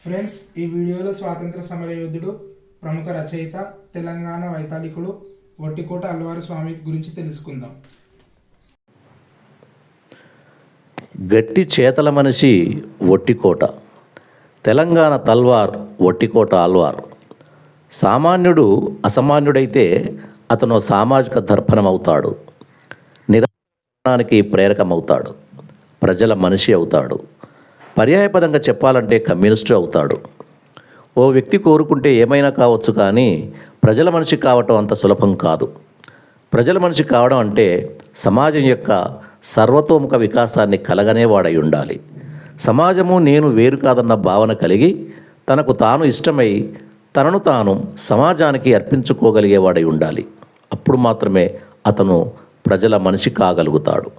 Friends, ఈ వీడియోలో స్వాతంత్ర సమరయోధుడు, ప్రముఖ రచయిత, తెలంగాణ వైతాళికుడు వట్టికోట అల్వారు స్వామి గురించి తెలుసుకుందాం. గట్టి చేతల మనిషి వట్టికోట. తెలంగాణ తల్వార్ వట్టికోట ఆల్వార్. సామాన్యుడు అసామాన్యుడైతే అతను సామాజిక దర్పణమవుతాడు, నిరాకరణానికి ప్రేరకమవుతాడు, ప్రజల మనిషి అవుతాడు. పర్యాయపదంగా చెప్పాలంటే కమ్యూనిస్టు అవుతాడు. ఓ వ్యక్తి కోరుకుంటే ఏమైనా కావచ్చు, కానీ ప్రజల మనిషి కావటం అంత సులభం కాదు. ప్రజల మనిషి కావడం అంటే సమాజం యొక్క సర్వతోముఖ వికాసాన్ని కలగనేవాడై ఉండాలి. సమాజము నేను వేరు కాదన్న భావన కలిగి తనకు తాను ఇష్టమై తనను తాను సమాజానికి అర్పించుకోగలిగేవాడై ఉండాలి. అప్పుడు మాత్రమే అతను ప్రజల మనిషి కాగలుగుతాడు.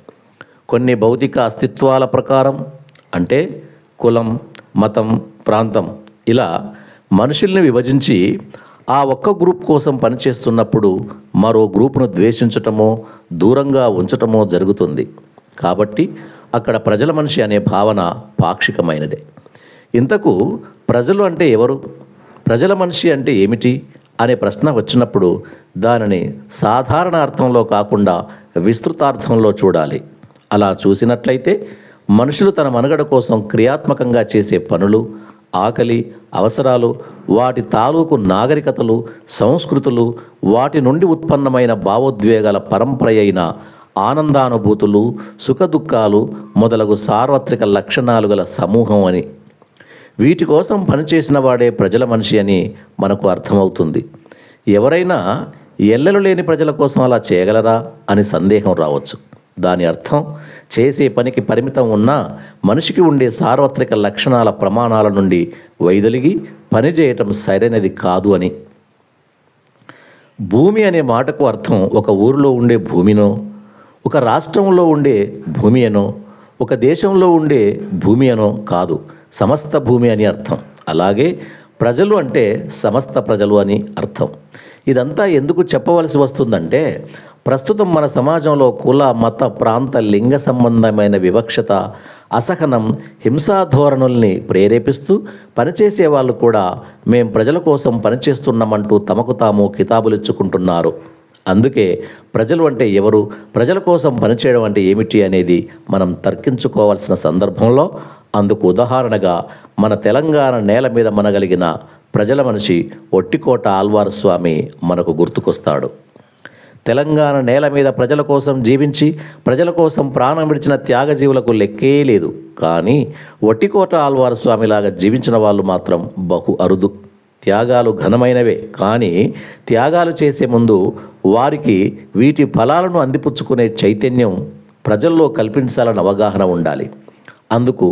కొన్ని భౌతిక అస్తిత్వాల ప్రకారం, అంటే కులం, మతం, ప్రాంతం, ఇలా మనుషుల్ని విభజించి ఆ ఒక్క గ్రూప్ కోసం పనిచేస్తున్నప్పుడు మరో గ్రూపును ద్వేషించటమో దూరంగా ఉంచటమో జరుగుతుంది. కాబట్టి అక్కడ ప్రజల మనిషి అనే భావన పాక్షికమైనదే. ఇంతకు ప్రజలు అంటే ఎవరు, ప్రజల మనిషి అంటే ఏమిటి అనే ప్రశ్న వచ్చినప్పుడు దానిని సాధారణ అర్థంలో కాకుండా విస్తృతార్థంలో చూడాలి. అలా చూసినట్లయితే మనుషులు తన మనుగడ కోసం క్రియాత్మకంగా చేసే పనులు, ఆకలి, అవసరాలు, వాటి తాలూకు నాగరికతలు, సంస్కృతులు, వాటి నుండి ఉత్పన్నమైన భావోద్వేగాల పరంపర అయిన ఆనందానుభూతులు, సుఖదుఖాలు మొదలగు సార్వత్రిక లక్షణాలు గల సమూహం అని, వీటి కోసం పనిచేసిన వాడే ప్రజల మనిషి అని మనకు అర్థమవుతుంది. ఎవరైనా ఎల్లలు లేని ప్రజల కోసం అలా చేయగలరా అని సందేహం రావచ్చు. దాని అర్థం చేసే పనికి పరిమితం ఉన్నా మనిషికి ఉండే సార్వత్రిక లక్షణాల ప్రమాణాల నుండి వైదొలిగి పనిచేయటం సరైనది కాదు అని. భూమి అనే మాటకు అర్థం ఒక ఊరిలో ఉండే భూమినో, ఒక రాష్ట్రంలో ఉండే భూమి అనో, ఒక దేశంలో ఉండే భూమి అనో కాదు, సమస్త భూమి అని అర్థం. అలాగే ప్రజలు అంటే సమస్త ప్రజలు అని అర్థం. ఇదంతా ఎందుకు చెప్పవలసి వస్తుందంటే, ప్రస్తుతం మన సమాజంలో కుల, మత, ప్రాంత, లింగ సంబంధమైన వివక్షత, అసహనం, హింసా ధోరణుల్ని ప్రేరేపిస్తూ పనిచేసే వాళ్ళు కూడా మేం ప్రజల కోసం పనిచేస్తున్నామంటూ తమకు తాము కితాబులిచ్చుకుంటున్నారు. అందుకే ప్రజలు అంటే ఎవరు, ప్రజల కోసం పనిచేయడం అంటే ఏమిటి అనేది మనం తర్కించుకోవాల్సిన సందర్భంలో, అందుకు ఉదాహరణగా మన తెలంగాణ నేల మీద మనగలిగిన ప్రజల మనిషి వట్టికోట ఆల్వార్ స్వామి మనకు గుర్తుకొస్తాడు. తెలంగాణ నేల మీద ప్రజల కోసం జీవించి ప్రజల కోసం ప్రాణం విడిచిన త్యాగజీవులకు లెక్కే లేదు. కానీ వట్టికోట ఆల్వార్ స్వామిలాగా జీవించిన వాళ్ళు మాత్రం బహు అరుదు. త్యాగాలు ఘనమైనవే, కానీ త్యాగాలు చేసే ముందు వారికి వీటి ఫలాలను అందిపుచ్చుకునే చైతన్యం ప్రజల్లో కల్పించాలని అవగాహన ఉండాలి. అందుకు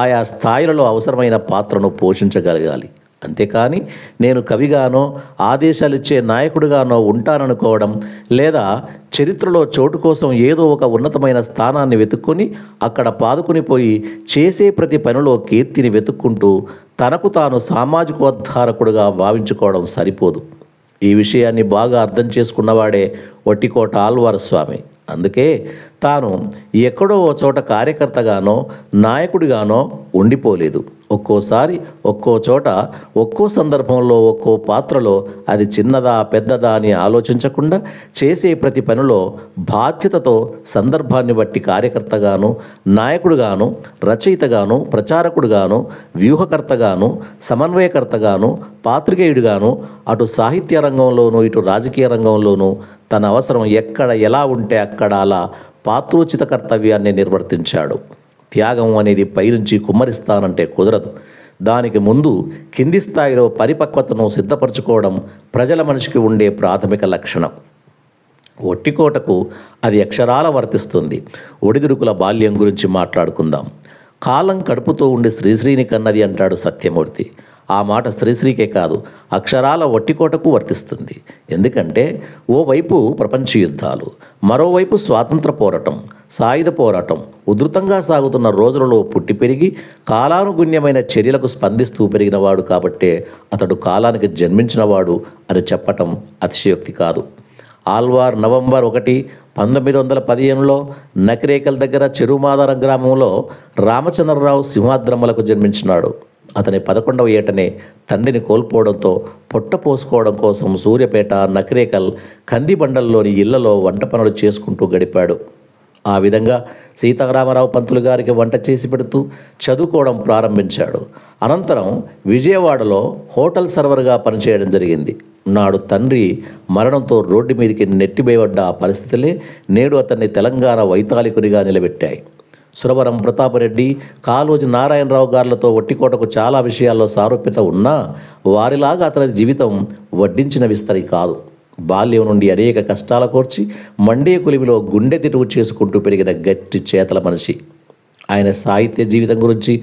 ఆయా స్థాయిలలో అవసరమైన పాత్రను పోషించగలగాలి. అంతేకాని నేను కవిగానో ఆదేశాలిచ్చే నాయకుడిగానో ఉంటాననుకోవడం, లేదా చరిత్రలో చోటు కోసం ఏదో ఒక ఉన్నతమైన స్థానాన్ని వెతుక్కొని అక్కడ పాదుకునిపోయి చేసే ప్రతి పనిలో కీర్తిని వెతుక్కుంటూ తనకు తాను సామాజికోద్ధారకుడుగా భావించుకోవడం సరిపోదు. ఈ విషయాన్ని బాగా అర్థం చేసుకున్నవాడే వట్టికోట ఆల్వార్ స్వామి. అందుకే తాను ఎక్కడో ఓ చోట కార్యకర్తగానో నాయకుడిగానో ఉండిపోలేదు. ఒక్కోసారి ఒక్కో చోట ఒక్కో సందర్భంలో ఒక్కో పాత్రలో అది చిన్నదా పెద్దదా అని ఆలోచించకుండా చేసే ప్రతి పనిలో బాధ్యతతో సందర్భాన్ని బట్టి కార్యకర్తగాను, నాయకుడిగాను, రచయితగాను, ప్రచారకుడిగాను, వ్యూహకర్తగాను, సమన్వయకర్తగాను, పాత్రికేయుడిగాను, అటు సాహిత్య రంగంలోనూ ఇటు రాజకీయ రంగంలోనూ తన అవసరం ఎక్కడ ఎలా ఉంటే అక్కడ అలా పాత్రోచిత కర్తవ్యాన్ని నిర్వర్తించాడు. త్యాగం అనేది పైనుంచి కుమ్మరిస్తానంటే కుదరదు. దానికి ముందు కింది స్థాయిలో పరిపక్వతను సిద్ధపరచుకోవడం ప్రజల మనిషికి ఉండే ప్రాథమిక లక్షణం. వట్టికోటకు అది అక్షరాల వర్తిస్తుంది. ఒడిదుడుకుల బాల్యం గురించి మాట్లాడుకుందాం. కాలం కడుపుతో ఉండి శ్రీశ్రీని కన్నది అంటాడు సత్యమూర్తి. ఆ మాట శ్రీశ్రీకే కాదు, అక్షరాల వట్టికోటకు వర్తిస్తుంది. ఎందుకంటే ఓవైపు ప్రపంచ యుద్ధాలు, మరోవైపు స్వాతంత్ర పోరాటం, సాయుధ పోరాటం ఉధృతంగా సాగుతున్న రోజులలో పుట్టి పెరిగి కాలానుగుణ్యమైన చర్యలకు స్పందిస్తూ పెరిగినవాడు కాబట్టే అతడు కాలానికి జన్మించినవాడు అని చెప్పటం అతిశయోక్తి కాదు. ఆల్వార్ నవంబర్ 1, 1915లో నకిరేకల్ దగ్గర చెరుమాదర గ్రామంలో రామచంద్రరావు సింహాద్రమ్మలకు జన్మించినాడు. అతని 11వ ఏటనే తండ్రిని కోల్పోవడంతో పొట్ట పోసుకోవడం కోసం సూర్యాపేట, నకిరేకల్, కందిబండల్లోని ఇళ్లలో వంట పనులు చేసుకుంటూ గడిపాడు. ఆ విధంగా సీతారామరావు పంతులు గారికి వంట చేసి పెడుతూ చదువుకోవడం ప్రారంభించాడు. అనంతరం విజయవాడలో హోటల్ సర్వర్గా పనిచేయడం జరిగింది. నాడు తండ్రి మరణంతో రోడ్డు మీదకి నెట్టివేయబడ్డ ఆ పరిస్థితులే నేడు అతన్ని తెలంగాణ వైతాళికునిగా నిలబెట్టాయి. సురవరం ప్రతాపరెడ్డి, కాళోజీ నారాయణరావు గారులతో ఒట్టికోటకు చాలా విషయాల్లో సారూప్యత ఉన్నా వారిలాగా అతని జీవితం వడ్డించిన విస్తరి కాదు. బాల్యం నుండి అనేక కష్టాల కోర్చి మండే కొలిమిలో గుండె తిరుగు చేసుకుంటూ పెరిగిన గట్టి చేతల మనిషి. ఆయన సాహిత్య జీవితం గురించి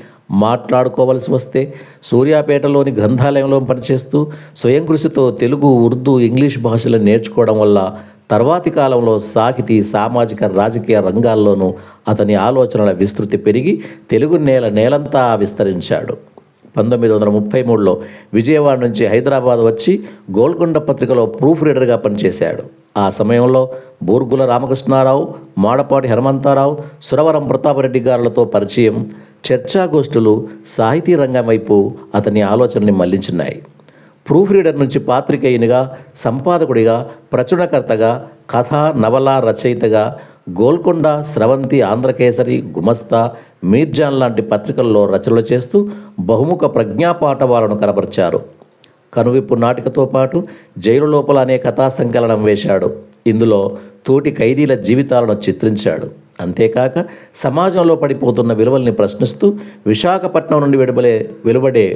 మాట్లాడుకోవలసి వస్తే సూర్యాపేటలోని గ్రంథాలయంలో పనిచేస్తూ స్వయం కృషితో తెలుగు, ఉర్దూ, ఇంగ్లీష్ భాషలు నేర్చుకోవడం వల్ల తర్వాతి కాలంలో సాహితీ, సామాజిక, రాజకీయ రంగాల్లోనూ అతని ఆలోచనల విస్తృతి పెరిగి తెలుగు నేలంతా విస్తరించాడు. 1933లో విజయవాడ నుంచి హైదరాబాద్ వచ్చి గోల్కొండ పత్రికలో ప్రూఫ్ రీడర్గా పనిచేశాడు. ఆ సమయంలో బూర్గుల రామకృష్ణారావు, మాడపాటి హనుమంతారావు, సురవరం ప్రతాపరెడ్డి గారులతో పరిచయం, చర్చాగోష్ఠులు సాహితీ రంగం వైపు అతని ఆలోచనల్ని మళ్లించినాయి. ప్రూఫ్ రీడర్ నుంచి పాత్రికేయునిగా, సంపాదకుడిగా, ప్రచురణకర్తగా, కథ, నవల రచయితగా గోల్కొండ, స్రవంతి, ఆంధ్రకేసరి, గుమస్తా, మీర్జాన్ లాంటి పత్రికల్లో రచనలు చేస్తూ బహుముఖ ప్రజ్ఞాపాఠవాలను కనబరిచారు. కనువిప్పు నాటికతో పాటు జైలు లోపల అనే కథా సంకలనం వేశాడు. ఇందులో తోటి ఖైదీల జీవితాలను చిత్రించాడు. అంతేకాక సమాజంలో పడిపోతున్న విలువల్ని ప్రశ్నిస్తూ విశాఖపట్నం నుండి వెలువడే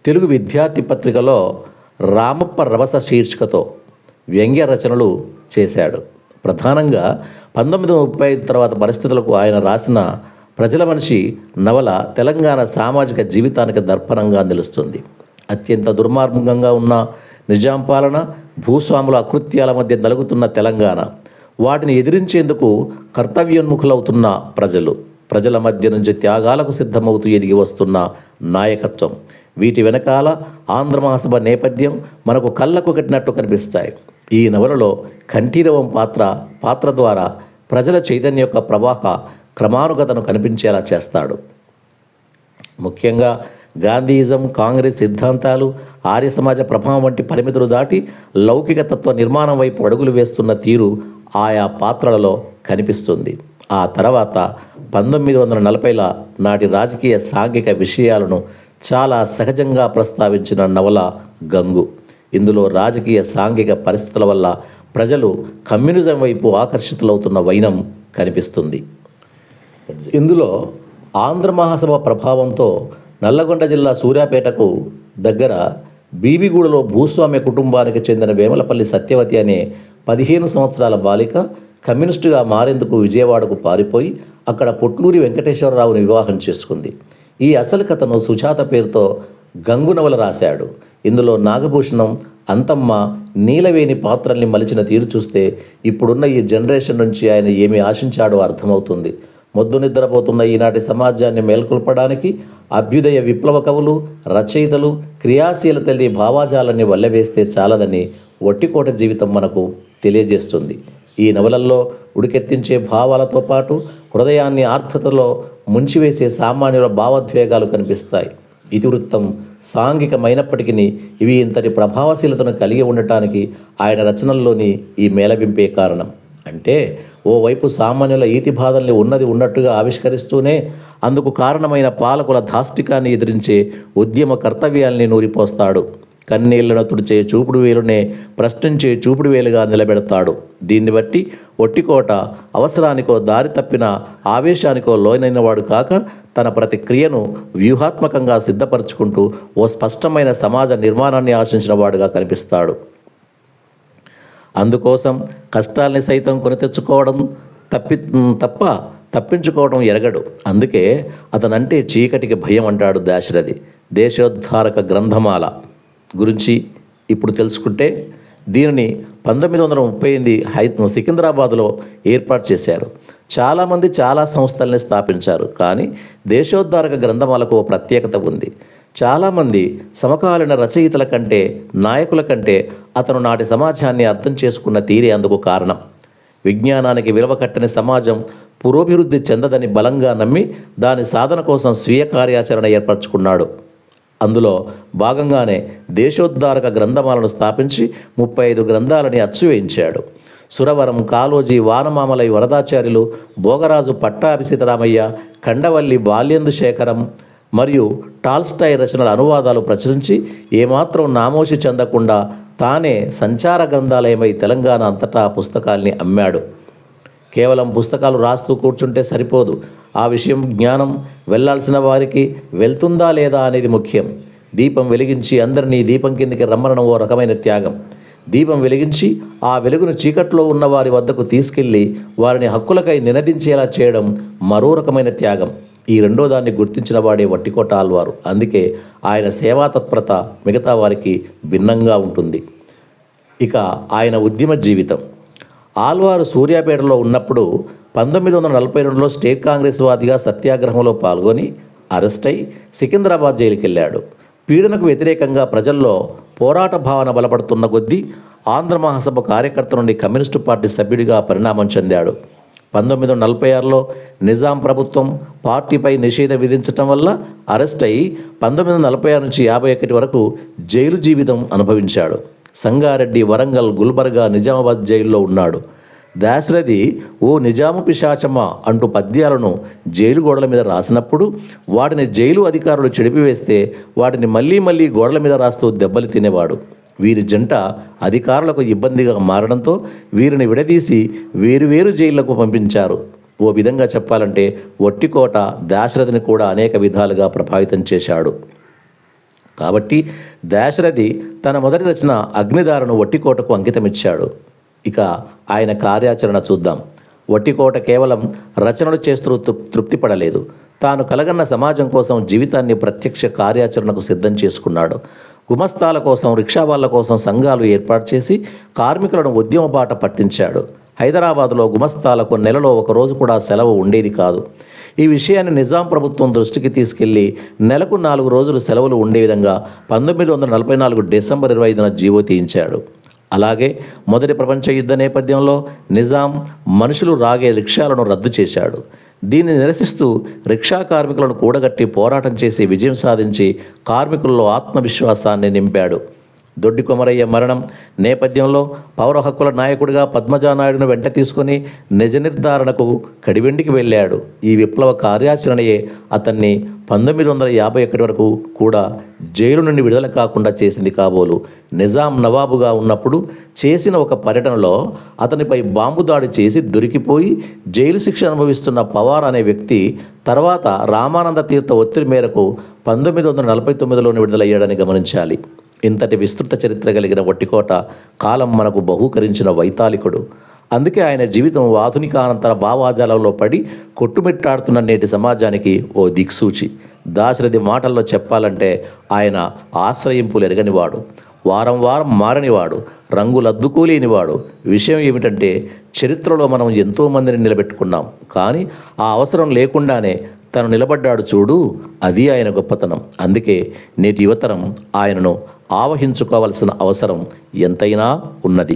తెలుగు విద్యార్థి పత్రికలో రామప్ప రభస శీర్షికతో వ్యంగ్య రచనలు చేశాడు. ప్రధానంగా 1935 తర్వాత పరిస్థితులకు ఆయన రాసిన ప్రజల మనిషి నవల తెలంగాణ సామాజిక జీవితానికి దర్పణంగా నిలుస్తుంది. అత్యంత దుర్మార్గంగా ఉన్న నిజాం పాలన, భూస్వాముల అకృత్యాల మధ్య నలుగుతున్న తెలంగాణ, వాటిని ఎదిరించేందుకు కర్తవ్యోన్ముఖులవుతున్న ప్రజల మధ్య నుంచి త్యాగాలకు సిద్ధమవుతూ ఎదిగి వస్తున్న నాయకత్వం, వీటి వెనకాల ఆంధ్ర మహాసభ నేపథ్యం మనకు కళ్ళకు కట్టినట్టు కనిపిస్తాయి. ఈ నవలలో కంఠీరవం పాత్ర ద్వారా ప్రజల చైతన్య యొక్క ప్రవాహ క్రమానుగతను కనిపించేలా చేస్తాడు. ముఖ్యంగా గాంధీయిజం, కాంగ్రెస్ సిద్ధాంతాలు, ఆర్య సమాజ ప్రభావం వంటి పరిమితులు దాటి లౌకిక తత్వ నిర్మాణం వైపు అడుగులు వేస్తున్న తీరు ఆయా పాత్రలలో కనిపిస్తుంది. ఆ తర్వాత 1940ల నాటి రాజకీయ సాంఘిక విషయాలను చాలా సహజంగా ప్రస్తావించిన నవల గంగు. ఇందులో రాజకీయ సాంఘిక పరిస్థితుల వల్ల ప్రజలు కమ్యూనిజం వైపు ఆకర్షితులవుతున్న వైనం కనిపిస్తుంది. ఇందులో ఆంధ్ర మహాసభ ప్రభావంతో నల్లగొండ జిల్లా సూర్యాపేటకు దగ్గర బీబీగూడలో భూస్వామ్య కుటుంబానికి చెందిన వేమలపల్లి సత్యవతి అనే 15 సంవత్సరాల బాలిక కమ్యూనిస్టుగా మారేందుకు విజయవాడకు పారిపోయి అక్కడ పొట్లూరి వెంకటేశ్వరరావుని వివాహం చేసుకుంది. ఈ అసలు కథను సుజాత పేరుతో గంగు నవల రాశాడు. ఇందులో నాగభూషణం, అంతమ్మ, నీలవేణి పాత్రల్ని మలిచిన తీరు చూస్తే ఇప్పుడున్న ఈ జనరేషన్ నుంచి ఆయన ఏమి ఆశించాడో అర్థమవుతుంది. మొద్దు నిద్రపోతున్న ఈనాటి సమాజాన్ని మేల్కొల్పడానికి అభ్యుదయ విప్లవ కవులు, రచయితలు క్రియాశీలతల్ని భావాజాలాన్ని వల్లవేస్తే చాలదని ఒట్టికోట జీవితం మనకు తెలియజేస్తుంది. ఈ నవలల్లో ఉడికెత్తించే భావాలతో పాటు హృదయాన్ని ఆర్ద్రతలో ముంచివేసే సామాన్యుల భావోద్వేగాలు కనిపిస్తాయి. ఇతివృత్తం సాంఘికమైనప్పటికీ ఇవి ఇంతటి ప్రభావశీలతను కలిగి ఉండటానికి ఆయన రచనల్లోని ఈ మేళవింపే కారణం. అంటే ఓవైపు సామాన్యుల ఈతి బాధల్ని ఉన్నది ఉన్నట్టుగా ఆవిష్కరిస్తూనే అందుకు కారణమైన పాలకుల ధాష్టికాన్ని ఎదిరించే ఉద్యమ కర్తవ్యాల్ని నూరిపోస్తాడు. కన్నీళ్లను తుడిచే చూపుడు వేలునే ప్రశ్నించే చూపుడు వేలుగా నిలబెడతాడు. దీన్ని బట్టి ఒట్టికోట అవసరానికో దారి తప్పిన ఆవేశానికో లోనైనవాడు కాక తన ప్రతి క్రియను వ్యూహాత్మకంగా సిద్ధపరచుకుంటూ ఓ స్పష్టమైన సమాజ నిర్మాణాన్ని ఆశించిన వాడుగా కనిపిస్తాడు. అందుకోసం కష్టాల్ని సైతం కొని తెచ్చుకోవడం తప్పించుకోవడం ఎరగడు. అందుకే అతనంటే చీకటికి భయం అంటాడు దాశరథి. దేశోద్ధారక గ్రంథమాల గురించి ఇప్పుడు తెలుసుకుంటే దీనిని 1938 సికింద్రాబాదులో ఏర్పాటు చేశారు. చాలామంది చాలా సంస్థల్ని స్థాపించారు. కానీ దేశోద్ధారక గ్రంథమాలకు ఓ ప్రత్యేకత ఉంది. చాలామంది సమకాలీన రచయితల కంటే, నాయకుల కంటే అతను నాటి సమాజాన్ని అర్థం చేసుకున్న తీరే అందుకు కారణం. విజ్ఞానానికి విలువ కట్టని సమాజం పురోభివృద్ధి చెందదని బలంగా నమ్మి దాని సాధన కోసం స్వీయ కార్యాచరణ ఏర్పరచుకున్నాడు. అందులో భాగంగానే దేశోద్ధారక గ్రంథమాలను స్థాపించి 35 గ్రంథాలని అచ్చువేయించాడు. సురవరం, కాళోజీ, వానమామలై వరదాచార్యులు, భోగరాజు పట్టాభి సీతారామయ్య, కండవల్లి బాల్యందు శేఖరం మరియు టాల్స్టాయ్ రచనల అనువాదాలు ప్రచురించి ఏమాత్రం నామోషి చెందకుండా తానే సంచార గ్రంథాలయమై తెలంగాణ అంతటా పుస్తకాల్ని అమ్మాడు. కేవలం పుస్తకాలు రాస్తూ కూర్చుంటే సరిపోదు. ఆ విషయం జ్ఞానం వెళ్ళాల్సిన వారికి వెళ్తుందా లేదా అనేది ముఖ్యం. దీపం వెలిగించి అందరినీ దీపం కిందికి రమ్మనడం ఓ రకమైన త్యాగం. దీపం వెలిగించి ఆ వెలుగును చీకట్లో ఉన్న వారి వద్దకు తీసుకెళ్లి వారిని హక్కులకై నినదించేలా చేయడం మరో రకమైన త్యాగం. ఈ రెండో దాన్ని గుర్తించిన వాడే వట్టికోట ఆళ్వారు. అందుకే ఆయన సేవా తత్పరత మిగతా వారికి భిన్నంగా ఉంటుంది. ఇక ఆయన ఉద్యమ జీవితం. ఆళ్వారు సూర్యాపేటలో ఉన్నప్పుడు 1942లో స్టేట్ కాంగ్రెస్ వాదిగా సత్యాగ్రహంలో పాల్గొని అరెస్ట్ అయి సికింద్రాబాద్ జైలుకి వెళ్ళాడు. పీడనకు వ్యతిరేకంగా ప్రజల్లో పోరాట భావన బలపడుతున్న కొద్దీ ఆంధ్ర మహాసభ కార్యకర్త నుండి కమ్యూనిస్టు పార్టీ సభ్యుడిగా పరిణామం చెందాడు. 1946లో నిజాం ప్రభుత్వం పార్టీపై నిషేధం విధించటం వల్ల అరెస్ట్ అయి 1946 నుంచి 51 వరకు జైలు జీవితం అనుభవించాడు. సంగారెడ్డి, వరంగల్, గుల్బర్గా, నిజామాబాద్ జైల్లో ఉన్నాడు. దాశరథి ఓ నిజాము పిశాచమా అంటూ పద్యాలను జైలు గోడల మీద రాసినప్పుడు వాటిని జైలు అధికారులు చెడిపివేస్తే వాటిని మళ్ళీ మళ్ళీ గోడల మీద రాస్తూ దెబ్బలు తినేవాడు. వీరి జంట అధికారులకు ఇబ్బందిగా మారడంతో వీరిని విడదీసి వేరువేరు జైళ్లకు పంపించారు. ఓ విధంగా చెప్పాలంటే వట్టికోట దాశరథిని కూడా అనేక విధాలుగా ప్రభావితం చేశాడు. కాబట్టి దాశరథి తన మొదటి రచన అగ్నిదారను వట్టికోటకు అంకితమిచ్చాడు. ఇక ఆయన కార్యాచరణ చూద్దాం. వట్టికోట కేవలం రచనలు చేస్తూ తృప్తిపడలేదు. తాను కలగన్న సమాజం కోసం జీవితాన్ని ప్రత్యక్ష కార్యాచరణకు సిద్ధం చేసుకున్నాడు. గుమస్తాల కోసం, రిక్షా వాళ్ళ కోసం సంఘాలు ఏర్పాటు చేసి కార్మికులను ఉద్యమ బాట పట్టించాడు. హైదరాబాదులో గుమస్తాలకు నెలలో ఒకరోజు కూడా సెలవు ఉండేది కాదు. ఈ విషయాన్ని నిజాం ప్రభుత్వం దృష్టికి తీసుకెళ్లి నెలకు 4 రోజులు సెలవులు ఉండే విధంగా 1944 డిసెంబర్ 25న జీవో తీయించాడు. అలాగే మొదటి ప్రపంచ యుద్ధ నేపథ్యంలో నిజాం మనుషులు రాగే రిక్షాలను రద్దు చేశాడు. దీన్ని నిరసిస్తూ రిక్షా కార్మికులను కూడగట్టి పోరాటం చేసి విజయం సాధించి కార్మికుల్లో ఆత్మవిశ్వాసాన్ని నింపాడు. దొడ్డి కొమరయ్య మరణం నేపథ్యంలో పౌర హక్కుల నాయకుడిగా పద్మజానాయుడును వెంట తీసుకుని నిజ నిర్ధారణకు కడివెండికి వెళ్ళాడు. ఈ విప్లవ కార్యాచరణయే అతన్ని 1951 వరకు కూడా జైలు నుండి విడుదల కాకుండా చేసింది కాబోలు. నిజాం నవాబుగా ఉన్నప్పుడు చేసిన ఒక పర్యటనలో అతనిపై బాంబు దాడి చేసి దొరికిపోయి జైలు శిక్ష అనుభవిస్తున్న పవార్ అనే వ్యక్తి తర్వాత రామానంద తీర్థ ఒత్తిడి మేరకు 1949లోనే విడుదలయ్యాడని గమనించాలి. ఇంతటి విస్తృత చరిత్ర కలిగిన వట్టికోట కాలం మనకు బహూకరించిన వైతాళికుడు. అందుకే ఆయన జీవితం ఆధునికానంతర భావాజాలంలో పడి కొట్టుమిట్టాడుతున్న నేటి సమాజానికి ఓ దిక్సూచి. దాశరథి మాటల్లో చెప్పాలంటే ఆయన ఆశ్రయింపులు ఎరగనివాడు, వారం వారం మారనివాడు, రంగులద్దుకోలేనివాడు. విషయం ఏమిటంటే చరిత్రలో మనం ఎంతోమందిని నిలబెట్టుకున్నాం, కానీ ఆ అవసరం లేకుండానే తను నిలబడ్డాడు చూడు, అది ఆయన గొప్పతనం. అందుకే నేటి యువతరం ఆయనను ఆవహించుకోవాల్సిన అవసరం ఎంతైనా ఉన్నది.